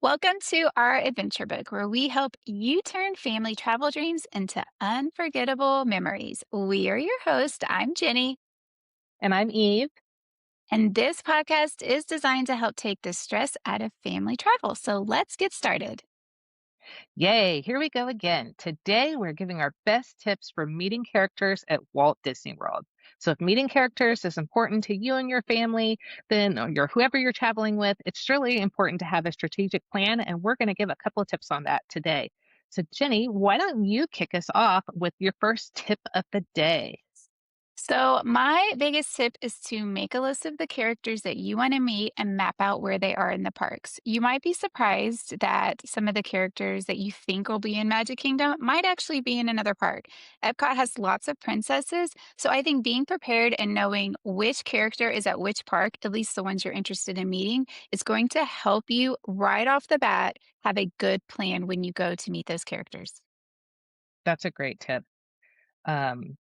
Welcome to our adventure book where we help you turn family travel dreams into unforgettable memories. We are your host. I'm Jenny, And I'm Eve. and this podcast is designed to help take the stress out of family travel. So let's get started. Yay, here we go again. Today we're giving our best tips for meeting characters at Walt Disney World. So if meeting characters is important to you and your family, then or whoever you're traveling with, it's really important to have a strategic plan, and we're going to give a couple of tips on that today. So Jenny, why don't you kick us off with your first tip of the day? So, my biggest tip is to make a list of the characters that you want to meet and map out where they are in the parks. You might be surprised that some of the characters that you think will be in Magic Kingdom might actually be in another park. Epcot has lots of princesses, so I think being prepared and knowing which character is at which park, at least the ones you're interested in meeting, is going to help you right off the bat have a good plan when you go to meet those characters. That's a great tip. Um,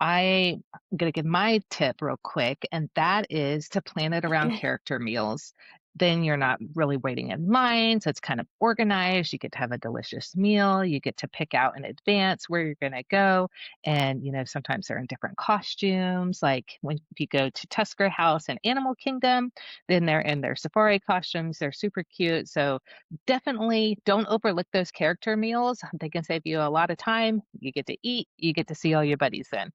I'm going to give my tip real quick, and that is to plan it around character meals. Then you're not really waiting in line. So it's kind of organized. You get to have a delicious meal. You get to pick out in advance where you're going to go. And, sometimes they're in different costumes. Like when if you go to Tusker House and Animal Kingdom, then they're in their safari costumes. They're super cute. So definitely don't overlook those character meals. They can save you a lot of time. You get to eat, you get to see all your buddies then.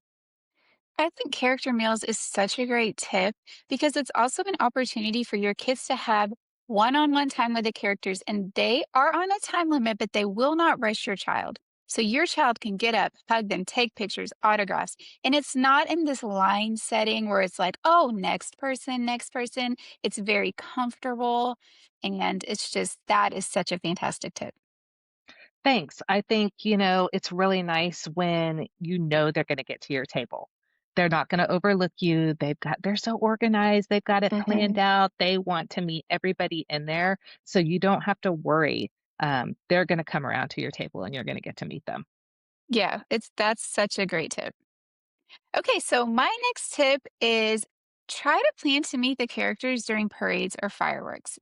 I think character meals is such a great tip because it's also an opportunity for your kids to have one on one time with the characters, and they are on a time limit, but they will not rush your child. So your child can get up, hug them, take pictures, autographs. And it's not in this line setting where it's like, oh, next person, next person. It's very comfortable. And it's just, that is such a fantastic tip. Thanks. I think, it's really nice when you know they're going to get to your table. They're not going to overlook you. They're so organized. They've got it planned Mhm. out. They want to meet everybody in there. So you don't have to worry. They're going to come around to your table and you're going to get to meet them. Yeah, that's such a great tip. Okay, so my next tip is try to plan to meet the characters during parades or fireworks.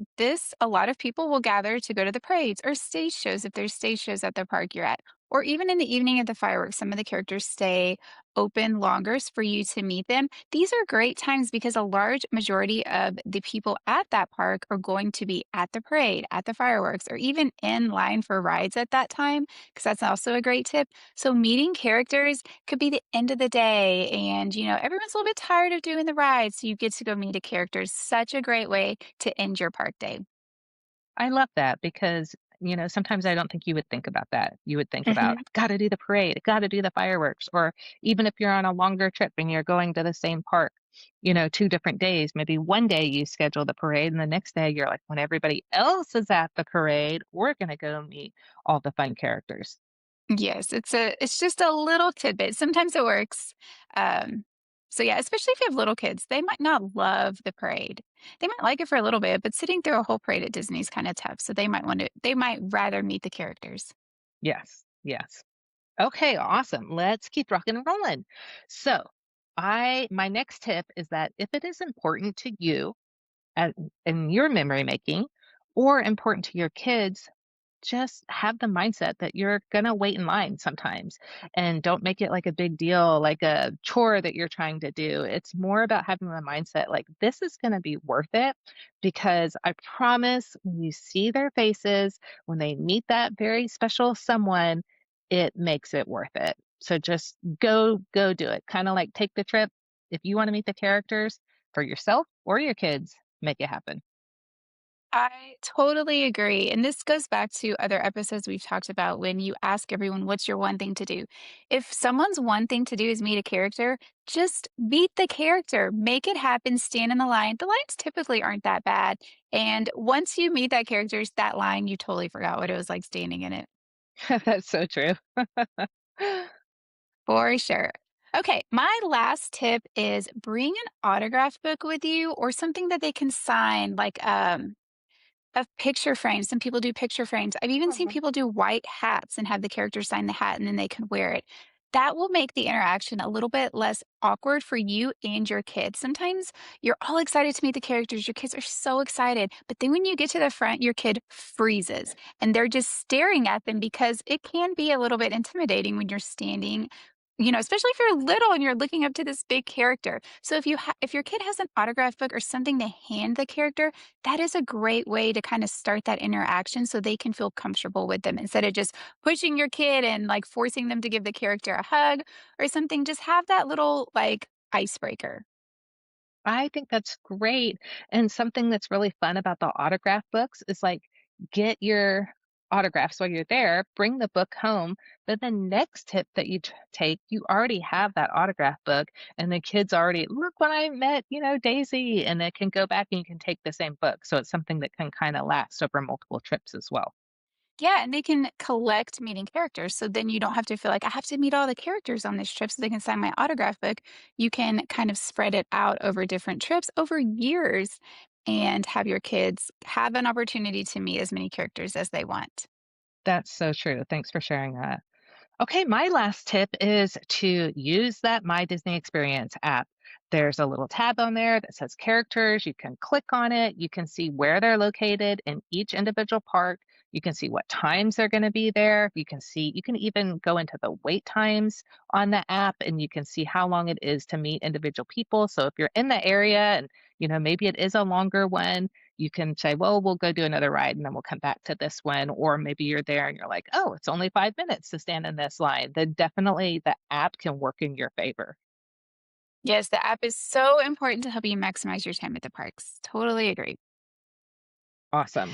A lot of people will gather to go to the parades or stage shows if there's stage shows at the park you're at. Or even in the evening of the fireworks, some of the characters stay open longer for you to meet them. These are great times because a large majority of the people at that park are going to be at the parade, at the fireworks, or even in line for rides at that time, because that's also a great tip. So, meeting characters could be the end of the day and everyone's a little bit tired of doing the ride, so you get to go meet a character. Such a great way to end your park day. I love that because, sometimes I don't think you would think about that. You would think about, Mhm. I've got to do the parade, got to do the fireworks, or even if you're on a longer trip and you're going to the same park, 2 different days, maybe one day you schedule the parade and the next day you're like, when everybody else is at the parade, we're going to go meet all the fun characters. Yes, it's just a little tidbit. Sometimes it works. Um, so yeah, especially if you have little kids, they might not love the parade. They might like it for a little bit, but sitting through a whole parade at Disney is kind of tough. So they might rather meet the characters. Yes, yes. Okay, awesome. Let's keep rocking and rolling. So, my next tip is that if it is important to you, at in your memory making or important to your kids, just have the mindset that you're gonna wait in line sometimes and don't make it like a big deal, like a chore that you're trying to do. It's more about having the mindset like this is gonna be worth it because I promise when you see their faces, when they meet that very special someone, it makes it worth it. So just go do it. Kind of like take the trip. If you want to meet the characters for yourself or your kids, make it happen. I totally agree. And this goes back to other episodes we've talked about when you ask everyone, what's your one thing to do? If someone's one thing to do is meet a character, just meet the character, make it happen, stand in the line. The lines typically aren't that bad. And once you meet that character, that line, you totally forgot what it was like standing in it. That's so true. For sure. Okay, my last tip is bring an autograph book with you or something that they can sign, like of picture frames. Some people do picture frames. I've even seen Mhm. people do white hats and have the character sign the hat and then they can wear it. that will make the interaction a little bit less awkward for you and your kids. Sometimes you're all excited to meet the characters, your kids are so excited, but then when you get to the front, your kid freezes and they're just staring at them because it can be a little bit intimidating when you're standing, especially if you're little and you're looking up to this big character. So if your kid has an autograph book or something to hand the character, that is a great way to kind of start that interaction so they can feel comfortable with them instead of just pushing your kid and like forcing them to give the character a hug or something. Just have that little like icebreaker. I think that's great. And something that's really fun about the autograph books is like get your autographs while you're there, bring the book home. But the next tip that you take, you already have that autograph book, and the kids already, look when I met, Daisy, and they can go back and you can take the same book. So it's something that can kind of last over multiple trips as well. Yeah, and they can collect meeting characters. So then you don't have to feel like I have to meet all the characters on this trip so they can sign my autograph book. You can kind of spread it out over different trips over years and have your kids have an opportunity to meet as many characters as they want. That's so true. Thanks for sharing that. Okay, my last tip is to use that My Disney Experience app. There's a little tab on there that says characters. You can click on it. You can see where they're located in each individual park. You can see what times they're going to be there. You can even go into the wait times on the app and you can see how long it is to meet individual people. So if you're in the area and, maybe it is a longer one, you can say, well, we'll go do another ride and then we'll come back to this one. Or maybe you're there and you're like, oh, it's only 5 minutes to stand in this line. Then definitely the app can work in your favor. Yes, the app is so important to help you maximize your time at the parks. Totally agree. Awesome.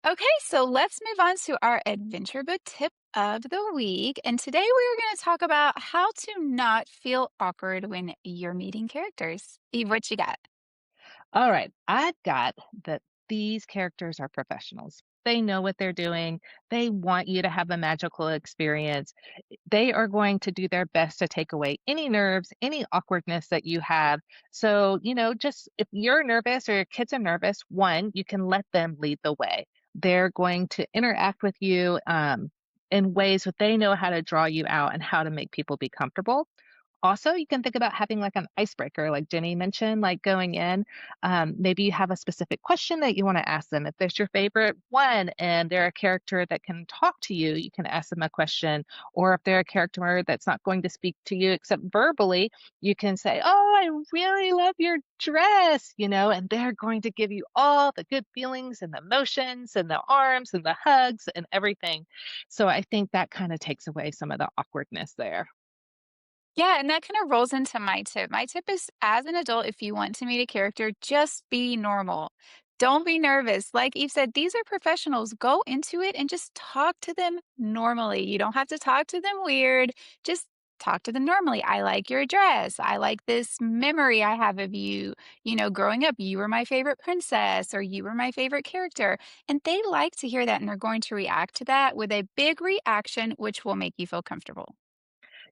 Okay, so let's move on to our adventure book tip of the week. And today we're going to talk about how to not feel awkward when you're meeting characters. Eve, what you got? All right. I've got that these characters are professionals. They know what they're doing. They want you to have a magical experience. They are going to do their best to take away any nerves, any awkwardness that you have. So, just if you're nervous or your kids are nervous, one, you can let them lead the way. They're going to interact with you in ways that they know how to draw you out and how to make people be comfortable. Also, you can think about having like an icebreaker, like Jenny mentioned, like going in. Maybe you have a specific question that you want to ask them. If there's your favorite one and they're a character that can talk to you, you can ask them a question. Or if they're a character that's not going to speak to you except verbally, you can say, oh, I really love your dress, and they're going to give you all the good feelings and the emotions and the arms and the hugs and everything. So I think that kind of takes away some of the awkwardness there. Yeah, and that kind of rolls into my tip. My tip is as an adult, if you want to meet a character, just be normal. Don't be nervous. Like Eve said, these are professionals. Go into it and just talk to them normally. You don't have to talk to them weird. Just talk to them normally. I like your dress. I like this memory I have of you. Growing up, you were my favorite princess or you were my favorite character. And they like to hear that and they're going to react to that with a big reaction, which will make you feel comfortable.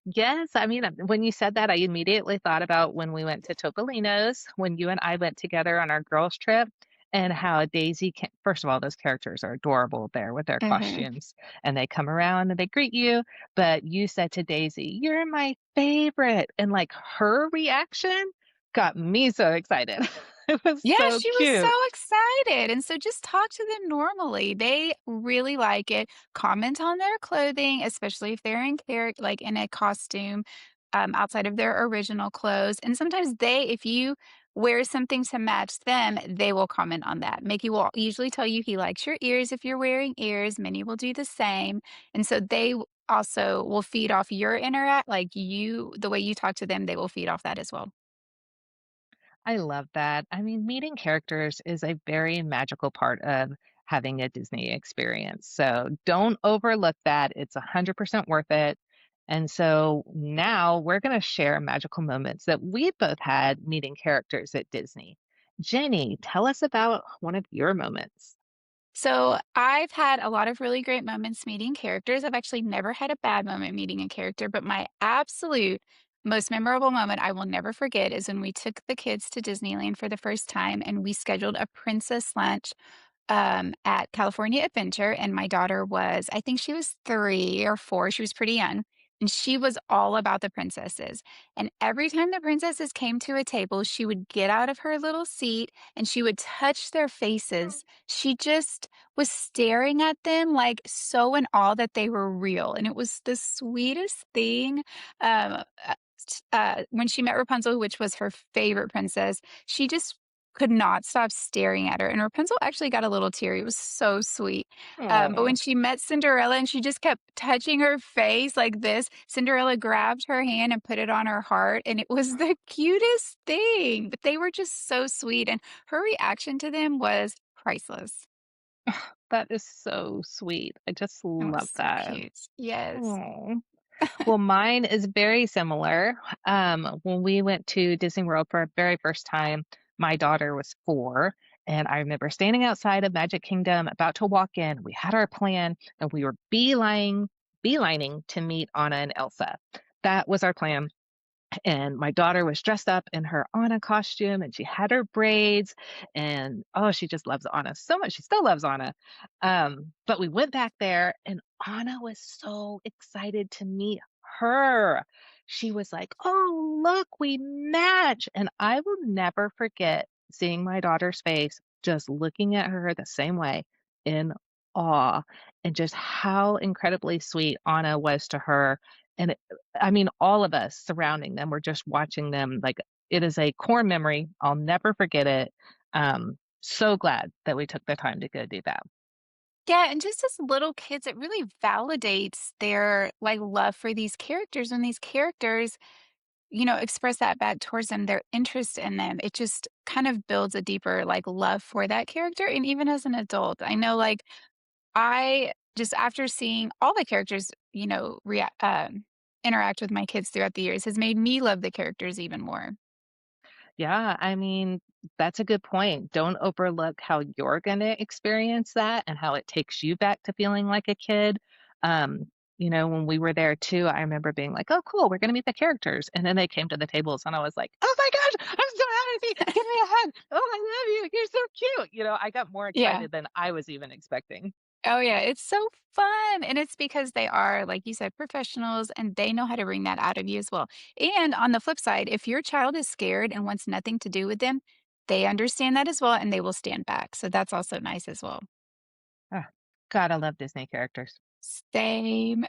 Yes, I mean, when you said that, I immediately thought about when we went to Topolino's, when you and I went together on our girls' trip, and how Daisy can, first of all, those characters are adorable there with their Hmm. costumes, and they come around and they greet you. But you said to Daisy, "You're my favorite," and like her reaction got me so excited. It was Yeah, so she was so cute. excited, and so just talk to them normally. They really like it. Comment on their clothing, especially if they're in like in a costume, outside of their original clothes. And sometimes if you wear something to match them, they will comment on that. Mickey will usually tell you he likes your ears if you're wearing ears. Minnie will do the same, and so also will feed off your the way you talk to them. They will feed off that as well. I love that. I mean, meeting characters is a very magical part of having a Disney experience. So don't overlook that. It's 100% worth it. And so now we're going to share magical moments that we both had meeting characters at Disney. Jenny, tell us about one of your moments. So I've had a lot of really great moments meeting characters. I've actually never had a bad moment meeting a character, but my absolute most memorable moment I will never forget is when we took the kids to Disneyland for the first time and we scheduled a princess lunch at California Adventure. And my daughter I think she was 3 or 4, she was pretty young. And she was all about the princesses. And every time the princesses came to a table, she would get out of her little seat and she would touch their faces. She just was staring at them like so in awe that they were real. And it was the sweetest thing. When she met Rapunzel, which was her favorite princess, she just could not stop staring at her. And Rapunzel actually got a little teary. It was so sweet. But Aw. when she met Cinderella and she just kept touching her face like this, Cinderella grabbed her hand and put it on her heart. And it was the cutest thing. But they were just so sweet. And her reaction to them was priceless. That is so sweet. I just It was love so that. cute. Yes. Aw. Well, mine is very similar. When we went to Disney World for our very first time, my daughter was 4, and I remember standing outside of Magic Kingdom, about to walk in. We had our plan, and we were beelining to meet Anna and Elsa. That was our plan. And my daughter was dressed up in her Anna costume and she had her braids and oh, she just loves Anna so much. She still loves Anna. But we went back there and Anna was so excited to meet her. She was like, "Oh, look, we match." And I will never forget seeing my daughter's face just looking at her the same way in awe and just how incredibly sweet Anna was to her. And I mean, all of us surrounding them were just watching them, like, it is a core memory, I'll never forget it. So glad that we took the time to go do that. Yeah, and just as little kids, it really validates their like love for these characters. When these characters, express that back towards them, their interest in them, it just kind of builds a deeper like love for that character. And even as an adult, I know like I just after seeing all the characters, interact with my kids throughout the years has made me love the characters even more. Yeah, I mean, that's a good point. Don't overlook how you're gonna experience that and how it takes you back to feeling like a kid. When we were there too, I remember being like, "Oh, cool, we're gonna meet the characters." And then they came to the tables and I was like, "Oh my gosh, I'm so happy. Give me a hug. Oh, I love you. You're so cute." I got more Yeah. excited than I was even expecting. Oh, yeah, it's so fun, and it's because they are, like you said, professionals, and they know how to bring that out of you as well. And on the flip side, if your child is scared and wants nothing to do with them, they understand that as well, and they will stand back, so that's also nice as well. Ah, God, I love Disney characters. Same.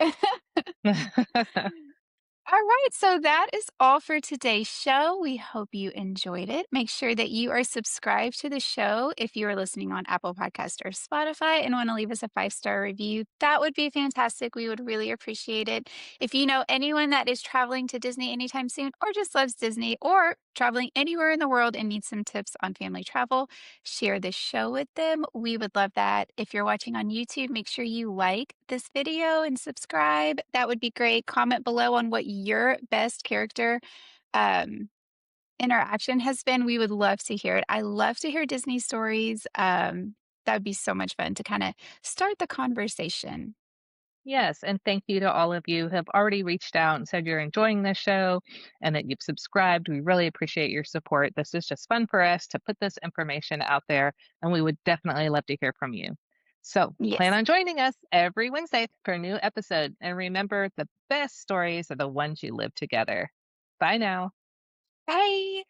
All right, so that is all for today's show. We hope you enjoyed it. Make sure that you are subscribed to the show if you are listening on Apple Podcast or Spotify and want to leave us a 5-star review. That would be fantastic. We would really appreciate it. If you know anyone that is traveling to Disney anytime soon or just loves Disney or traveling anywhere in the world and needs some tips on family travel, share this show with them. We would love that. If you're watching on YouTube, make sure you like this video and subscribe. That would be great. Comment below on what your best character um, interaction has been. We would love to hear it. I love to hear Disney stories. That would be so much fun to kind of start the conversation. Yes, and thank you to all of you who have already reached out and said you're enjoying this show and that you've subscribed. We really appreciate your support. This is just fun for us to put this information out there, and we would definitely love to hear from you. So plan Yes. on joining us every Wednesday for a new episode. And remember, the best stories are the ones you live together. Bye now. Bye.